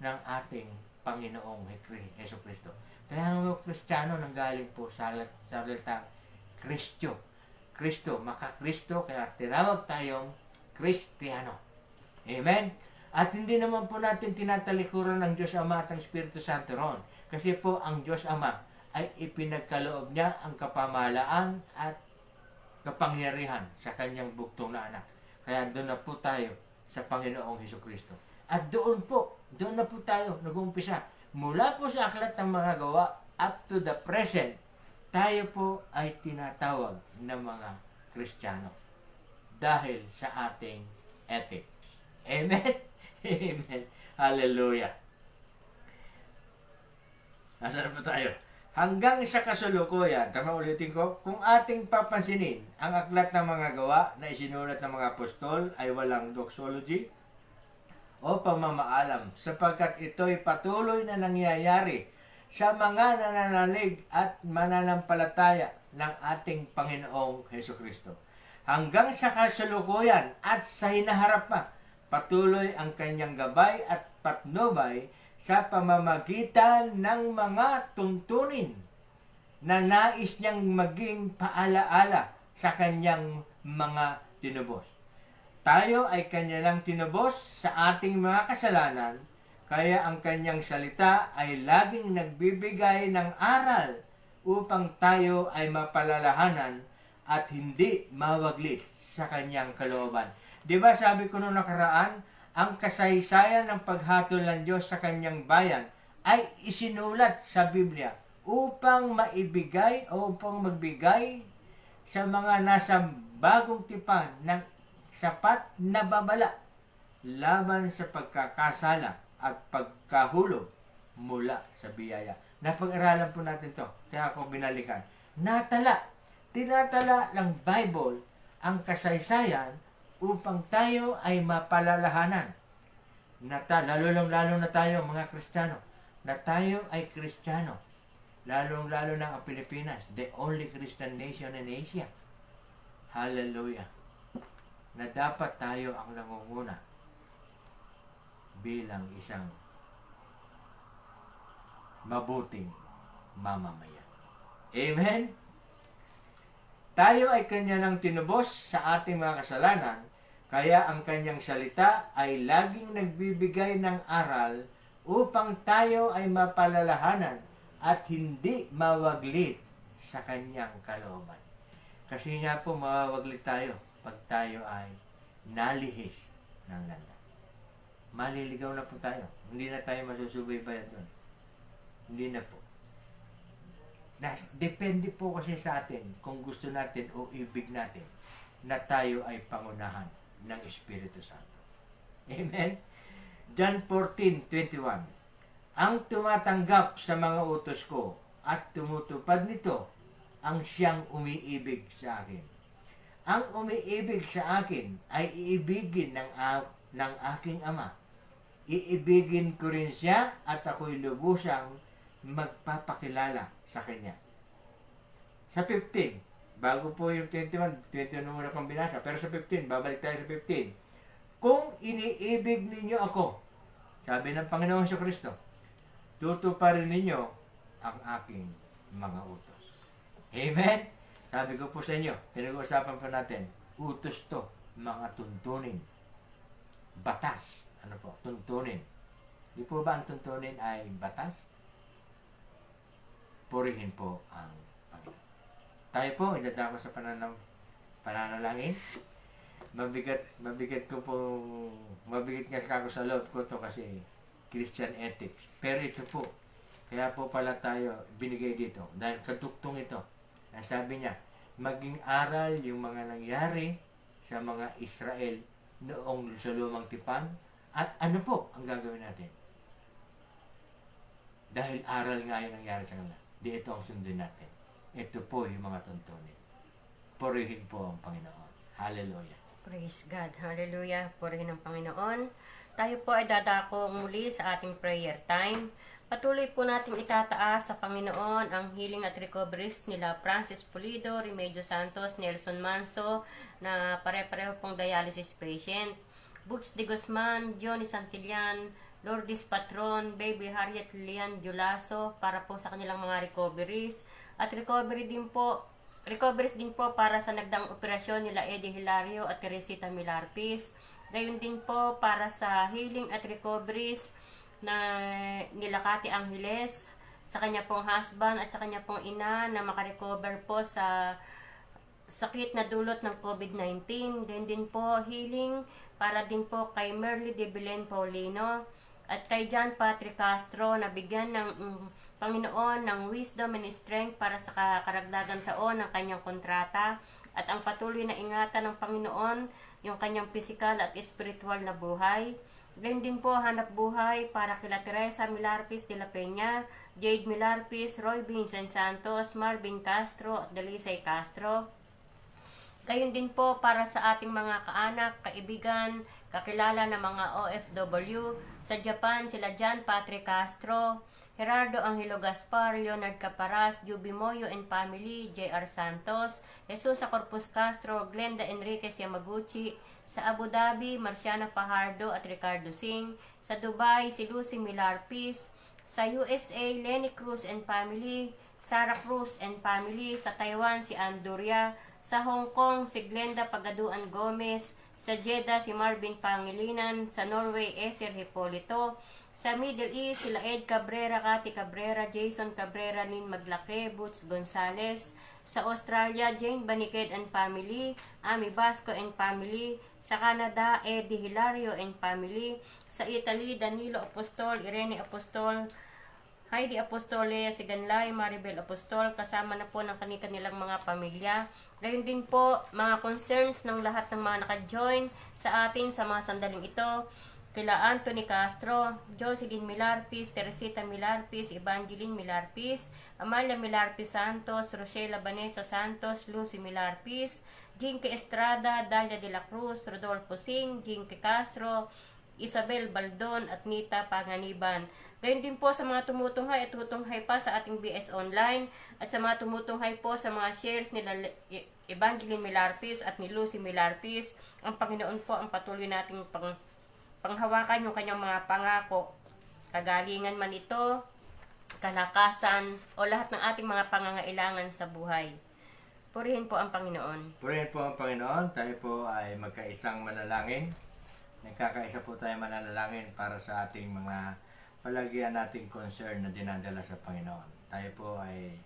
ng ating Panginoong Hesukristo. Kaya nga Kristiyano nanggaling po sa salitang Kristo, maka-Kristo, kaya tinawag tayong Kristiyano. Amen? At hindi naman po natin tinatalikuran ng Diyos Ama at ang Espiritu Santo ron. Kasi po ang Diyos Ama ay ipinagkaloob niya ang kapamahalaan at kapangyarihan sa kanyang buktong na anak. Kaya doon na po tayo sa Panginoong Hesukristo. At doon na po tayo nag-uumpisa. Mula po sa aklat ng mga gawa up to the present, tayo po ay tinatawag na mga Kristiyano dahil sa ating ethics. Amen? Amen. Hallelujah. Nasaan po tayo? Hanggang sa kasulukuyan, tama ulitin ko, kung ating papansinin, ang aklat ng mga gawa na isinulat ng mga apostol ay walang doxology o pamamaalam sapagkat ito'y patuloy na nangyayari sa mga nananalig at mananampalataya ng ating Panginoong Hesukristo. Hanggang sa kasalukuyan at sa hinaharap pa, patuloy ang kanyang gabay at patnubay sa pamamagitan ng mga tuntunin na nais niyang maging paalaala sa kanyang mga tinubos. Tayo ay kanyang tinubos sa ating mga kasalanan, kaya ang kanyang salita ay laging nagbibigay ng aral upang tayo ay mapalalahanan at hindi mawaglit sa kanyang kalooban. Di ba sabi ko noong nakaraan, ang kasaysayan ng paghatol ng Diyos sa kanyang bayan ay isinulat sa Biblia upang maibigay o upang magbigay sa mga nasa bagong tipan ng sapat na babala laban sa pagkakasala at pagkahulog mula sa biyaya. Napag-aralan po natin to, kaya ako binalikan. Tinatala ng Bible ang kasaysayan upang tayo ay mapalalahanan. Lalo na tayo mga Kristiyano, na tayo ay Kristiyano. Lalo na ang Pilipinas, the only Christian nation in Asia. Hallelujah. Na dapat tayo ang nangunguna bilang isang mabuting mamamayan. Amen? Tayo ay kanya nang tinubos sa ating mga kasalanan, kaya ang kanyang salita ay laging nagbibigay ng aral upang tayo ay mapalalahanan at hindi mawaglit sa kanyang kalooban. Kasi nga po mawawaglit tayo pag tayo ay nalihis ng landas. Maliligaw na po tayo. Hindi na tayo masusubaybayan doon. Hindi na po. Depende po kasi sa atin kung gusto natin o ibig natin na tayo ay pangunahan ng Espiritu Santo. Amen? John 14:21. Ang tumatanggap sa mga utos ko at tumutupad nito ang siyang umiibig sa akin. Ang umiibig sa akin ay iibigin ng aking Ama. Iibigin ko rin siya at ako'y lubusang magpapakilala sa kanya. Sa 15, bago po yung 21 muna kong binasa, pero sa 15, babalik tayo sa 15. Kung iniibig ninyo ako, sabi ng Panginoong Jesucristo, tutuparin ninyo ang aking mga utos. Amen? Sabi ko po sa inyo, pinag-uusapan po natin, utos to, mga tuntunin. Batas. Ano po? Tuntunin. Di po ba ang tuntunin ay batas? Purihin po ang Panginoon. Tayo po, idadako sa pananalangin. Mabigat nga ako sa loob ko to kasi Christian ethics. Pero ito po, kaya po pala tayo binigay dito. Dahil katuktong ito. Sabi niya, maging aral yung mga nangyari sa mga Israel noong sa lumang tipan. At ano po ang gagawin natin? Dahil aral nga yung nangyari sa kanila. Di ito ang sundin natin. Ito po yung mga tuntunin. Purihin po ang Panginoon. Hallelujah. Praise God. Hallelujah. Purihin ang Panginoon. Tayo po ay dadako muli sa ating prayer time. Patuloy po natin itataas sa Panginoon ang healing at recoveries nila Francis Pulido, Remedios Santos, Nelson Manso na pare-pareho pong dialysis patient. Boots de Guzman, Johnny Santillan, Lourdes Patron, Baby Harriet Lian Julaso para po sa kanilang mga recoveries. At recoveries din po para sa nagdaang operasyon nila Eddie Hilario at Teresita Milarpis. Gayon din po para sa healing at recoveries na nila Cathy Angeles, sa kanya pong husband at sa kanya pong ina na makarecover po sa sakit na dulot ng COVID-19. Then din po healing para din po kay Merly de Belen Paulino at kay John Patrick Castro na bigyan ng Panginoon ng wisdom and strength para sa karagdagang taon ng kanyang kontrata at ang patuloy na ingatan ng Panginoon yung kanyang physical at spiritual na buhay. Gayun din po hanap buhay para kila Teresa Milarpis de la Peña, Jade Milarpis, Roy Vincent Santos, Marvin Castro at Delisay Castro. Gayun din po para sa ating mga kaanak, kaibigan, kakilala ng mga OFW. Sa Japan, sila John Patrick Castro, Gerardo Angelo Gaspar, Leonard Caparas, Juby Moyo and family, J.R. Santos, Jesus Corpus Castro, Glenda Enriquez Yamaguchi. Sa Abu Dhabi, Marciana Pajardo at Ricardo Singh. Sa Dubai, si Lucy Milarpis. Sa USA, Lenny Cruz and family, Sarah Cruz and family. Sa Taiwan, si Andoria. Sa Hong Kong, si Glenda Pagaduan Gomez. Sa Jeddah, si Marvin Pangilinan. Sa Norway, Eser Hipolito. Sa Middle East, sila Ed Cabrera, Cathy Cabrera, Jason Cabrera, Lynn Maglake, Boots Gonzales. Sa Australia, Jane Baniked and family, Ami Basco and family. Sa Canada, Eddie Hilario and family. Sa Italy, Danilo Apostol, Irene Apostol, Heidi Apostole, Siganlay, Maribel Apostol, kasama na po ng kanilang mga pamilya. Gayon din po, mga concerns ng lahat ng mga naka-join sa atin sa mga sandaling ito. Kila Anthony Castro, Jocelyn Milarpis, Teresita Milarpis, Evangeline Milarpis, Amalia Milarpis Santos, Rochela Vanessa Santos, Lucy Milarpis, Jinky Estrada, Dalia de la Cruz, Rodolfo Singh, Jinky Castro, Isabel Baldon at Nita Panganiban. Gayon din po sa mga tumutunghay at tutunghay pa sa ating BS Online at sa mga tumutunghay po sa mga shares nila Evangeline Milarpis at ni Lucy Milarpis. Ang Panginoon po ang patuloy nating panghawakan yung kanyang mga pangako. Kagalingan man ito, kalakasan, o lahat ng ating mga pangangailangan sa buhay. Purihin po ang Panginoon. Purihin po ang Panginoon. Tayo po ay magkaisang manalangin. Nagkakaisa po tayo manalangin para sa ating mga palagyan nating concern na dinadala sa Panginoon. Tayo po ay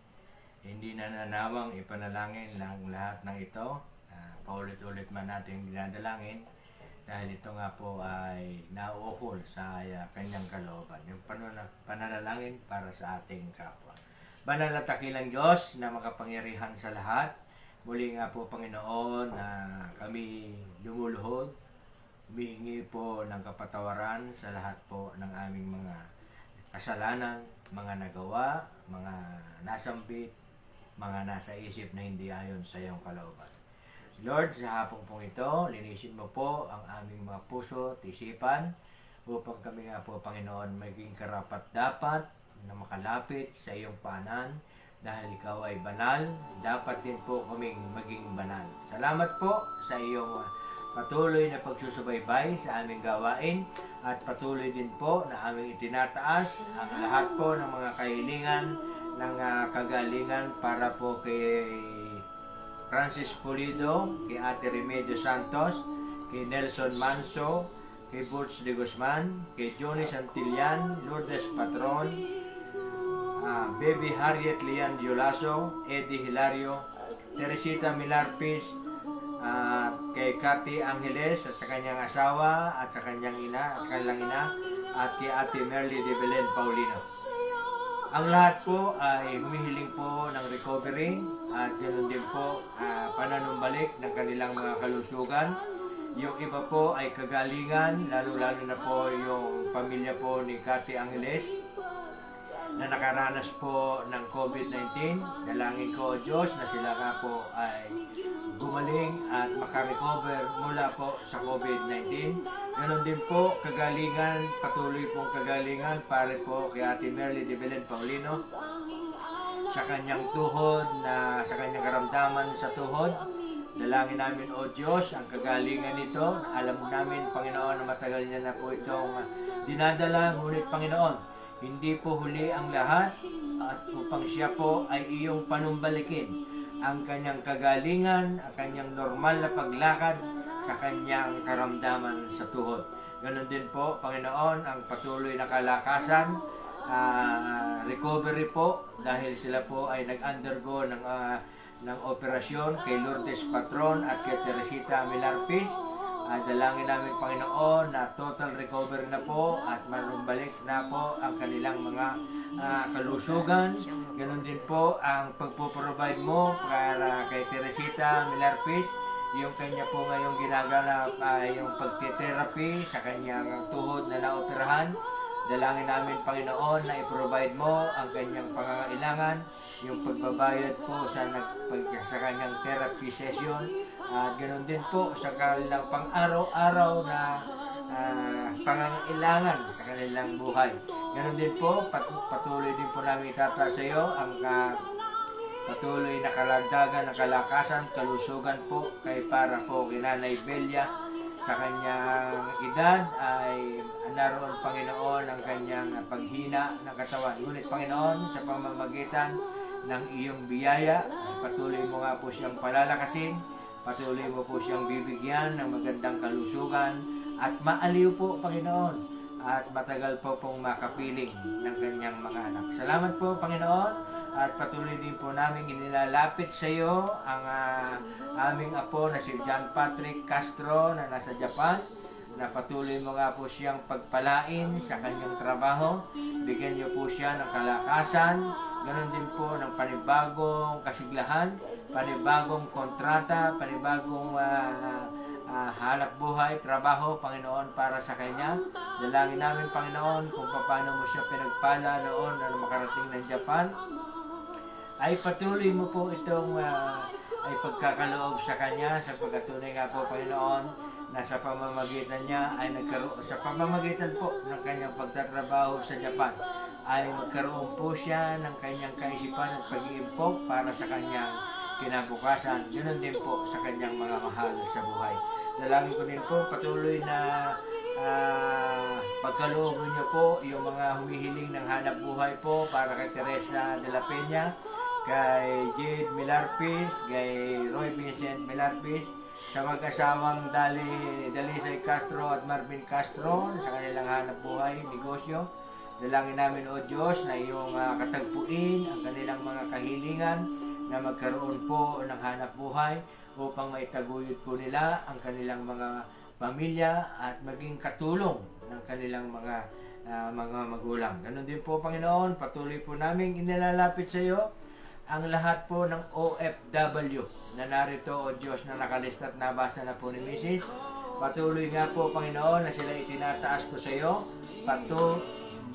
hindi nananawang ipanalangin lang lahat ng ito. Paulit-ulit man natin dinadalangin dahil ito nga po ay nauukol sa kanyang kalooban. Yung pananalangin para sa ating kapwa. Banal at dakilang Diyos na makapangyarihan sa lahat. Muli nga po Panginoon na kami lumuluhod. Humihingi po ng kapatawaran sa lahat po ng aming mga kasalanan, mga nagawa, mga nasambit, mga nasa isip na hindi ayon sa iyong kalooban. Lord, sa hapong pong ito, linisin mo po ang aming mga puso at isipan upang kami nga po, Panginoon, maging karapat-dapat na makalapit sa iyong paanan dahil ikaw ay banal, dapat din po kaming maging banal. Salamat po sa iyong patuloy na pagsusubaybay sa aming gawain at patuloy din po na aming itinataas ang lahat po ng mga kahilingan ng kagalingan para po kay Francis Pulido, kay Ate Remedio Santos, kay Nelson Manso, kay Butch de Guzman, kay Johnny Santillan, Lourdes Patron, Baby Harriet Lian Diolaso, Eddie Hilario, Teresita Milarpis, kay Cathy Angeles at sa kanyang asawa at sa kanyang ina at kanilang ina at kay Ate Merly de Belen Paulino. Ang lahat po ay humihiling po ng recovery at ganoon din po pananumbalik ng kanilang mga kalusugan. Yung iba po ay kagalingan, lalo-lalo na po yung pamilya po ni Cathy Angeles na nakaranas po ng COVID-19. Dalangin ko, Diyos, na sila nga po ay gumaling at makarecover mula po sa COVID-19. Ganon din po, kagalingan, patuloy pong kagalingan, pare po kay Ate Merly de Belen Paulino sa kanyang tuhod, sa kanyang karamdaman sa tuhod. Dalangin namin, O Diyos, ang kagalingan nito. Alam namin, Panginoon, na matagal niya na po itong dinadala. Ngunit, Panginoon, hindi po huli ang lahat at upang siya po ay iyong panumbalikin ang kanyang kagalingan, ang kanyang normal na paglakad sa kanyang karamdaman sa tuhod. Ganon din po, Panginoon, ang patuloy na kalakasan, recovery po dahil sila po ay nag-undergo ng operasyon kay Lourdes Patron at kay Teresita Milarpis. Dalangin namin, Panginoon, na total recovery na po at manumbalik na po ang kanilang mga kalusugan. Ganon din po ang pagpuprovide mo para kay Teresita Milarpis, yung kanya po ngayong ginagala yung pagtitherapy sa kanyang tuhod na naoperahan. Dalangin namin, Panginoon, na i-provide mo ang kanyang pangangailangan, yung pagbabayad po sa kanyang therapy session At ganoon din po sa kanilang pang-araw-araw na pangangailangan sa kanilang buhay. Ganoon din po, patuloy din po namin itataas sa iyo ang patuloy na kalagdagan ng kalakasan, kalusugan po kay para po kay Nanay Belia sa kanyang edad ay naroon Panginoon ang kanyang paghina ng katawan. Ngunit Panginoon, sa pamamagitan ng iyong biyaya, patuloy mo nga po siyang palalakasin, patuloy mo po siyang bibigyan ng magandang kalusugan at maaliw po Panginoon at matagal po pong makapiling ng kanyang mga anak. Salamat po Panginoon. At patuloy din po namin inilalapit sa iyo ang aming apo na si John Patrick Castro na nasa Japan, na patuloy mo nga po siyang pagpalain sa kanyang trabaho. Bigyan niyo po siya ng kalakasan, ganoon din po ng panibagong kasiglahan, panibagong kontrata, panibagong hanap buhay, trabaho, Panginoon, para sa kanya. Dalangin namin, Panginoon, kung paano mo siya pinagpala noon na makarating ng Japan, ay patuloy mo po itong ay pagkakaloob sa kanya, sa pagkatunay nga po Panginoon na sa pamamagitan niya ay nagkaroon, sa pamamagitan po ng kanyang pagtatrabaho sa Japan ay magkaroon po siya ng kanyang kaisipan at pag-iimpok para sa kanyang kinabukasan. Yun din po sa kanyang mga mahal sa buhay. Dalangin ko din po patuloy na pagkaloob niyo po yung mga humihiling ng hanap buhay po para kay Teresa de la Peña, kay Jade Milarpis, kay Roy Vincent Milarpis, sa mag-asawang Dalisay Castro at Marvin Castro sa kanilang hanap buhay, negosyo. Dalangin namin o Diyos na iyong katagpuin ang kanilang mga kahilingan na magkaroon po ng hanap buhay upang maitaguyod po nila ang kanilang mga pamilya at maging katulong ng kanilang mga magulang. Ganon din po Panginoon, patuloy po namin inilalapit sa iyo ang lahat po ng OFW na narito o Diyos na nakalista at nabasa na po ni Mrs. Patuloy nga po Panginoon na sila itinataas ko sa iyo.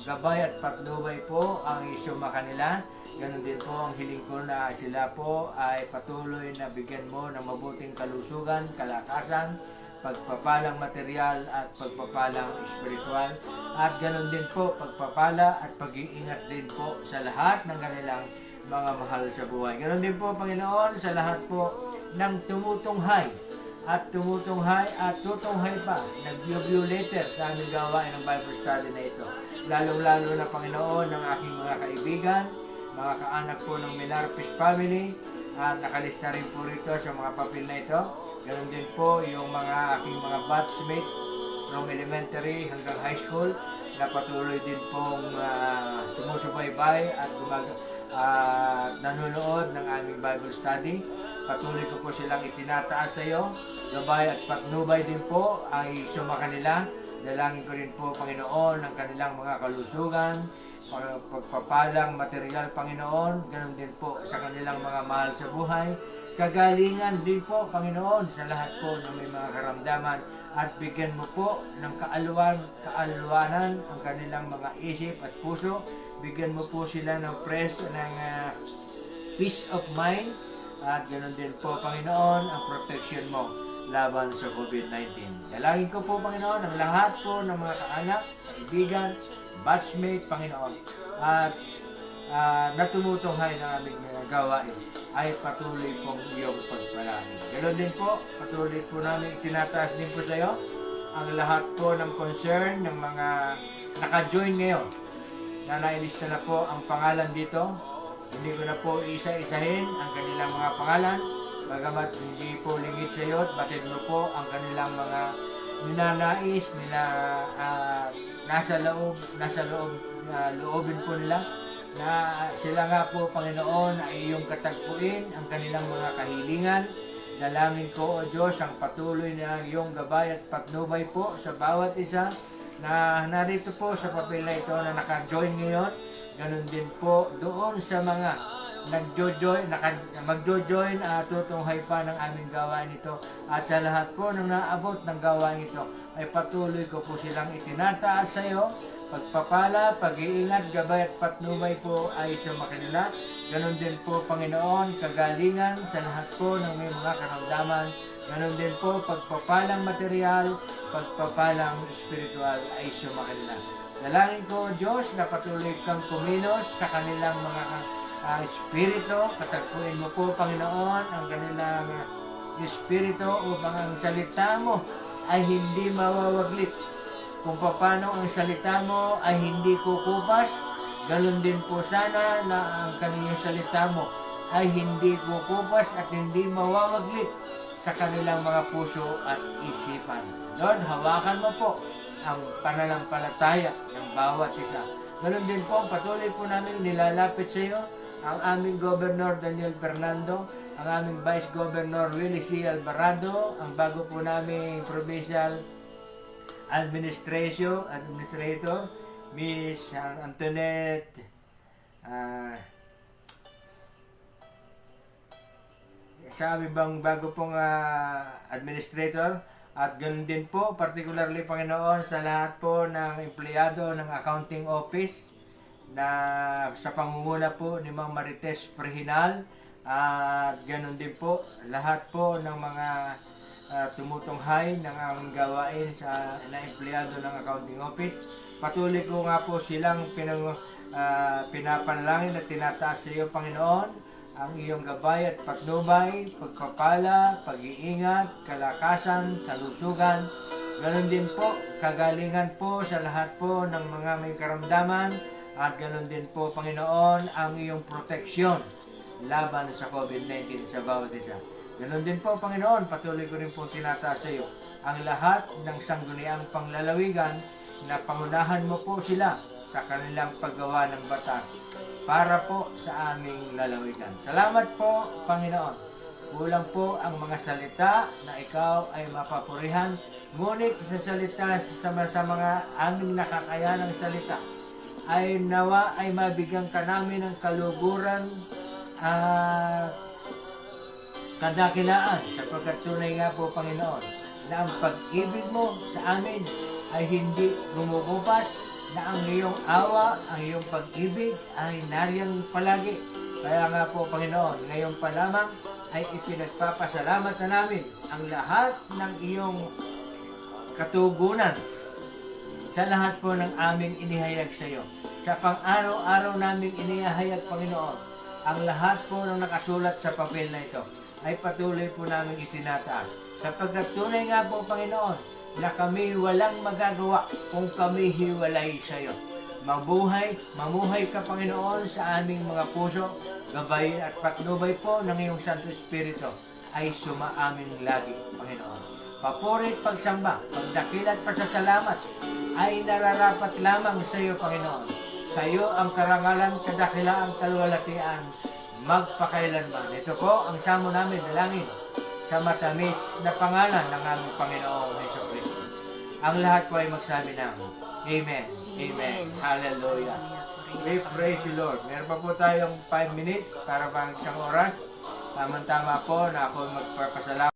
Gabay at patnubay po ang isuma kanila. Ganon din po ang hiling ko na sila po ay patuloy na bigyan mo ng mabuting kalusugan, kalakasan, pagpapalang material at pagpapalang espiritual. At ganon din po pagpapala at pag-iingat din po sa lahat ng kanilang mga mahal sa buhay. Ganon din po Panginoon sa lahat po ng tumutunghay at tutunghay pa, nag-view letter sa aming gawain ng Bible study na ito. Lalong-lalo na Panginoon ng aking mga kaibigan, mga kaanak po ng Milarpis family, at nakalista rin po rito sa mga papel na ito. Ganon din po yung mga aking mga batchmate from elementary hanggang high school na patuloy din pong sumusubaybay at nanonood ng aming Bible study. Patuloy ko po silang itinataas sa iyo. Gabay at patnubay din po ay suma kanila. Dalangin ko rin po Panginoon ang kanilang mga kalusugan, pagpapalang material Panginoon, ganoon din po sa kanilang mga mahal sa buhay. Kagalingan din po Panginoon sa lahat po na may mga karamdaman at bigyan mo po ng kaalwanan ang kanilang mga isip at puso. Bigyan mo po sila ng peace of mind at ganoon din po Panginoon ang protection mo laban sa COVID-19. Dalangin ko po Panginoon ang lahat po ng mga kaanak, kaibigan, batchmate Panginoon at natumutunghay ng aming mga gawain ay patuloy pong iyong pagpalain. Ganoon din po, patuloy po namin itinataas din po sa iyo ang lahat po ng concern ng mga naka-join ngayon na nailista na po ang pangalan dito. Hindi ko na po isa-isahin ang kanilang mga pangalan, bagamat hindi po lingid sa iyo at batid mo po ang kanilang mga ninanais nila nasa loobin po nila na sila nga po Panginoon ay iyong katagpuin ang kanilang mga kahilingan. Dalangin ko o Diyos ang patuloy na iyong gabay at patnubay po sa bawat isa na narito po sa papel na ito na naka-join ngayon. Ganon din po doon sa mga magjo-join at tutunghay pa ng aming gawain ito. At sa lahat po ng naabot ng gawain ito ay patuloy ko po silang itinataas sa iyo. Pagpapala, pag-iingat, gabay at patnubay po ay sa kanila. Ganon din po Panginoon, kagalingan sa lahat po ng may mga karamdaman. Ganon din po, pagpapalang material, pagpapalang spiritual ay sumakanila. Dalangin ko, Diyos, na patuloy kang kumilos sa kanilang mga espiritu. Katagpuin mo po, Panginoon, ang kanilang espiritu upang ang salita mo ay hindi mawawaglit. Kung paano ang salita mo ay hindi kukupas, ganon din po sana na ang kanilang salita mo ay hindi kukupas at hindi mawawaglit sa kanilang mga puso at isipan. Lord, hawakan mo po ang pananampalataya ng bawat isa. Ganon din po, patuloy po namin nilalapit sa iyo ang aming Governor Daniel Fernando, ang aming Vice Governor Willie C. Alvarado, ang bago po naming Provincial Administrator, Miss Antoinette sa aming bang bago pong administrator, at ganoon din po, particularly Panginoon, sa lahat po ng empleyado ng accounting office na sa pangunguna po ni Ma'am Marites Prehinal, at ganoon din po lahat po ng mga tumutunghay ng aming gawain sa na empleyado ng accounting office. Patuloy ko nga po silang pinapanalangin at tinataas sa iyo, Panginoon, ang iyong gabay at patnubay, pagpapala, pag-iingat, kalakasan, kalusugan. Ganon din po, kagalingan po sa lahat po ng mga may karamdaman, at ganon din po, Panginoon, ang iyong proteksyon laban sa COVID-19 sa bawat isa. Ganon din po, Panginoon, patuloy ko rin po tinataas sa iyo ang lahat ng sangguniang panglalawigan na pangunahan mo po sila sa kanilang paggawa ng batas para po sa aming lalawigan. Salamat po, Panginoon. Kulang po ang mga salita na ikaw ay mapapurihan, ngunit sa salita, sa mga aming nakakayanang salita, ay nawa ay mabigyan ka namin ng kaluguran at kadakilaan, sapagkat tunay nga po, Panginoon, na ang pag-ibig mo sa amin ay hindi lumukupas, na ang iyong awa, ang iyong pag-ibig ay nariyang palagi. Kaya nga po, Panginoon, ngayon pa lamang ay ipinagpapasalamat na namin ang lahat ng iyong katugunan sa lahat po ng aming inihayag sa iyo. Sa pang-araw-araw naming inihayag, Panginoon, ang lahat po ng nakasulat sa papel na ito ay patuloy po namin itinataas. Sapagkat tunay nga po, Panginoon, na kami walang magagawa kung kami hiwalay sa iyo. Mamuhay ka, Panginoon, sa aming mga puso. Gabay at patnubay po ng iyong Santo Espiritu ay sumaamin lagi, Panginoon. Papurit, pagsamba, pagdakil at pasasalamat ay nararapat lamang sa iyo, Panginoon. Sa iyo ang karangalan, kadakilaan, kalwalatian, magpakailanman. Ito po ang samo namin, dalangin sa matamis na pangalan ng aming Panginoong Jesucristo. Ang lahat po ay magsabi ng Amen. Amen. Hallelujah. We praise you, Lord. Meron pa po tayong 5 minutes para pang isang oras. Tama-tama po na ako magpapasalamat.